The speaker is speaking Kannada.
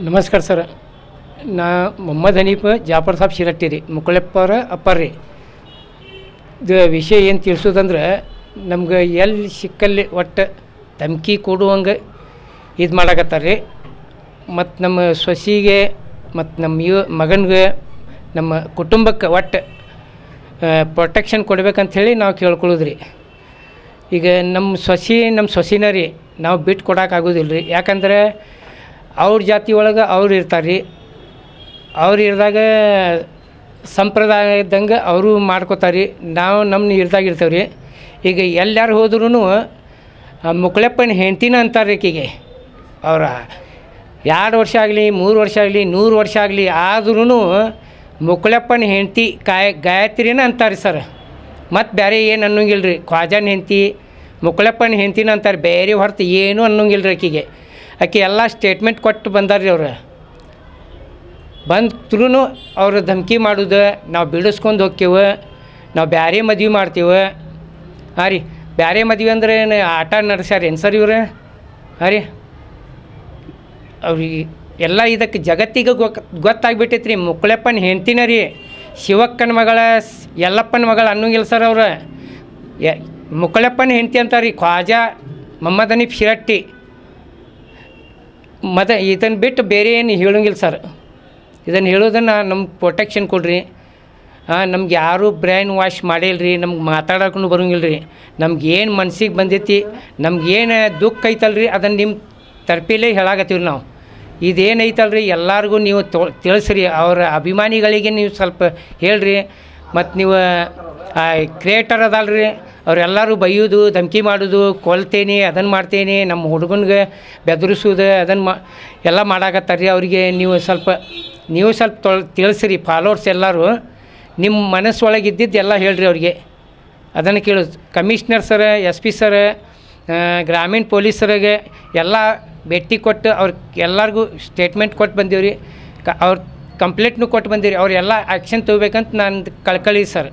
ನಮಸ್ಕಾರ ಸರ್. ನಾ ಮೊಹಮ್ಮದ್ ಹನೀಫ್ ಜಾಫರ್ ಸಾಬ್ ಶಿರಟ್ಟಿ ರೀ, ಮುಕ್ಕಳೆಪ್ಪರ ಅಪ್ಪರ್ ರೀ. ಇದು ವಿಷಯ ಏನು ತಿಳಿಸೋದಂದ್ರೆ, ನಮ್ಗೆ ಎಲ್ಲಿ ಸಿಕ್ಕಲ್ಲಿ ಒಟ್ಟು ಧಮ್ಕಿ ಕೊಡುವಂಗೆ ಇದು ಮಾಡಕತ್ತಾರೆ ರೀ. ಮತ್ತು ನಮ್ಮ ಸೊಸೆಗೆ ಮತ್ತು ನಮ್ಮ ಮಗನಿಗೆ ನಮ್ಮ ಕುಟುಂಬಕ್ಕೆ ಒಟ್ಟು ಪ್ರೊಟೆಕ್ಷನ್ ಕೊಡ್ಬೇಕಂಥೇಳಿ ನಾವು ಕೇಳ್ಕೊಳ್ಳೋದು ರೀ. ಈಗ ನಮ್ಮ ಸೊಸೆನ ರೀ ನಾವು ಬಿಟ್ಟು ಕೊಡೋಕ್ಕಾಗೋದಿಲ್ಲ ರೀ. ಯಾಕಂದರೆ ಅವ್ರ ಜಾತಿ ಒಳಗೆ ಅವ್ರು ಇರ್ತಾರೆ ರೀ. ಅವ್ರು ಇರಿದಾಗ ಸಂಪ್ರದಾಯದಂಗೆ ಅವರು ಮಾಡ್ಕೋತಾರೆ ರೀ. ನಾವು ನಮ್ಮ ಇರ್ದಾಗ ಇರ್ತೇವೆ ರೀ. ಈಗ ಎಲ್ಲಾರು ಹೋದ್ರೂ ಮುಕ್ಕಳೆಪ್ಪನ ಹೆಂಡ್ತಿನ ಅಂತಾರೆ ಈಕೆಗೆ. ಅವ್ರ 2 ವರ್ಷ ಆಗಲಿ 3 ವರ್ಷ ಆಗಲಿ 100 ವರ್ಷ ಆಗಲಿ ಆದ್ರೂ ಮುಕ್ಕಳೆಪ್ಪನ ಹೆಂಡ್ತಿ ಗಾಯತ್ರಿನ ಅಂತಾರೆ ಸರ್. ಮತ್ತು ಬೇರೆ ಏನು ಅನ್ನೋಂಗಿಲ್ಲ ರೀ. ಖ್ವಾಜಾನ ಹೆಂಡ್ತಿ ಮುಕ್ಕಳೆಪ್ಪನ ಹೆಂಡ್ತಿನ ಅಂತಾರೆ, ಬೇರೆ ಹೊರತು ಏನೂ ಅನ್ನೋಂಗಿಲ್ಲ ರೀ ಆಕೆಗೆ. ಆಕೆ ಎಲ್ಲ ಸ್ಟೇಟ್ಮೆಂಟ್ ಕೊಟ್ಟು ಬಂದಾರ್ರಿ. ಅವ್ರು ಬಂದ್ರೂ ಅವ್ರು ಧಮ್ಕಿ ಮಾಡೋದು, ನಾವು ಬಿಡಿಸ್ಕೊಂಡು ಹೋಗ್ತೇವೆ, ನಾವು ಬೇರೆ ಮದ್ವೆ ಮಾಡ್ತೇವೆ. ಹಾಂ ರೀ, ಬೇರೆ ಮದ್ವೆ ಅಂದ್ರೆ ಏನು ಆಟ ನಡೆಸ್ಯಾರ ಏನು ಸರ್ ಇವ್ರು? ಹಾಂ ರೀ, ಅವ್ರಿಗೆ ಎಲ್ಲ ಇದಕ್ಕೆ ಜಗತ್ತಿಗೆ ಗೊತ್ತಾಗ್ಬಿಟ್ಟೈತೆ ರೀ. ಮುಕ್ಕಳೆಪ್ಪನ ಹೆಂಡ್ತಿನ ರೀ, ಶಿವಕ್ಕನ ಮಗಳ ಯಲ್ಲಪ್ಪನ ಮಗಳ ಅನ್ನೋಂಗಿಲ್ಲ ಸರ್. ಅವ್ರು ಮುಕ್ಕಳೆಪ್ಪನ ಹೆಂಡ್ತಿ ಅಂತಾರೆ ರೀ. ಖ್ವಾಜಾ ಮೊಹಮ್ಮದ್ ಹನೀಫ್ ಶಿರಟ್ಟಿ ಮತ್ತು ಇದನ್ನು ಬಿಟ್ಟು ಬೇರೆ ಏನು ಹೇಳೋಂಗಿಲ್ಲ ಸರ್. ಇದನ್ನು ಹೇಳೋದನ್ನು ನಮ್ಗೆ ಪ್ರೊಟೆಕ್ಷನ್ ಕೊಡ್ರಿ. ನಮ್ಗೆ ಯಾರೂ ಬ್ರೈನ್ ವಾಶ್ ಮಾಡಿಲ್ಲ ರೀ. ನಮ್ಗೆ ಮಾತಾಡೋಕ್ಕೂ ಬರೋಂಗಿಲ್ಲ ರೀ. ನಮ್ಗೆ ಏನು ಮನ್ಸಿಗೆ ಬಂದೈತಿ, ನಮ್ಗೇನು ದುಃಖ ಐತಲ್ಲ ರೀ, ಅದನ್ನು ನಿಮ್ಮ ತರ್ಪಿಲೇ ಹೇಳಾಕತ್ತೀವಿ ನಾವು. ಇದೇನೈತಲ್ಲ ರೀ ಎಲ್ಲರಿಗೂ ನೀವು ತಿಳಿಸ್ರಿ. ಅವರ ಅಭಿಮಾನಿಗಳಿಗೆ ನೀವು ಸ್ವಲ್ಪ ಹೇಳ್ರಿ. ಮತ್ತು ನೀವು ಕ್ರಿಯೇಟರ್ ಅದಲ್ಲ ರೀ, ಅವರೆಲ್ಲರೂ ಬೈಯೋದು, ಧಮ್ಕಿ ಮಾಡೋದು, ಕೊಲ್ತೇನೆ, ಅದನ್ನು ಮಾಡ್ತೇನೆ, ನಮ್ಮ ಹುಡುಗನಿಗೆ ಬೆದರಿಸೋದು, ಅದನ್ನು ಎಲ್ಲ ಮಾಡಾಕತ್ತಾರೆ ರೀ. ಅವರಿಗೆ ನೀವು ಸ್ವಲ್ಪ ತಿಳಿಸ್ರಿ. ಫಾಲೋವರ್ಸ್ ಎಲ್ಲರೂ ನಿಮ್ಮ ಮನಸ್ಸೊಳಗೆ ಇದ್ದಿದ್ದು ಎಲ್ಲ ಹೇಳ್ರಿ ಅವ್ರಿಗೆ. ಅದನ್ನು ಕೇಳೋದು ಕಮಿಷ್ನರ್ ಸರ್, SP ಸರ್, ಗ್ರಾಮೀಣ ಪೊಲೀಸರಿಗೆ ಎಲ್ಲ ಭೇಟಿ ಕೊಟ್ಟು ಎಲ್ಲರಿಗೂ ಸ್ಟೇಟ್ಮೆಂಟ್ ಕೊಟ್ಟು ಬಂದೀವಿ ರೀ. ಅವ್ರ ಕಂಪ್ಲೇಂಟ್ನೂ ಕೊಟ್ಟು ಬಂದೀವಿ ರೀ. ಅವರೆಲ್ಲ ಆ್ಯಕ್ಷನ್ ತೊಗೋಬೇಕಂತ ನಾನು ಕಳ್ಕಳಿ ಸರ್.